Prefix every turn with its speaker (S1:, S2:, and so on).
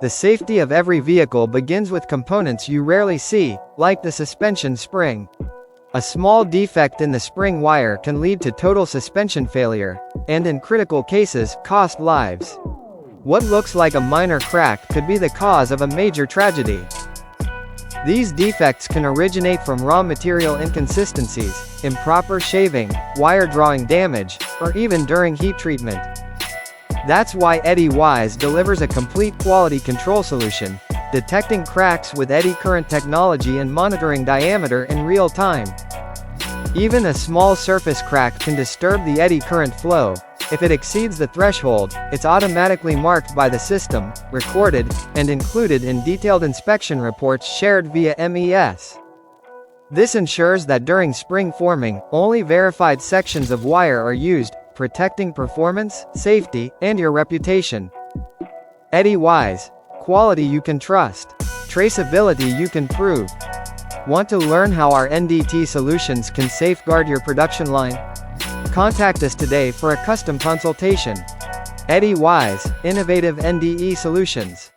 S1: The safety of every vehicle begins with components you rarely see, like the suspension spring. A small defect in the spring wire can lead to total suspension failure, and in critical cases, cost lives. What looks like a minor crack could be the cause of a major tragedy. These defects can originate from raw material inconsistencies, improper shaving, wire drawing damage, or even during heat treatment. That's why EddyWise delivers a complete quality control solution, detecting cracks with eddy current technology and monitoring diameter in real time. Even a small surface crack can disturb the eddy current flow. If it exceeds the threshold, it's automatically marked by the system, recorded, and included in detailed inspection reports shared via MES. This ensures that during spring forming, only verified sections of wire are used, protecting performance, safety, and your reputation. EddyWise. Quality you can trust. Traceability you can prove. Want to learn how our NDT solutions can safeguard your production line? Contact us today for a custom consultation. EddyWise, innovative NDE solutions.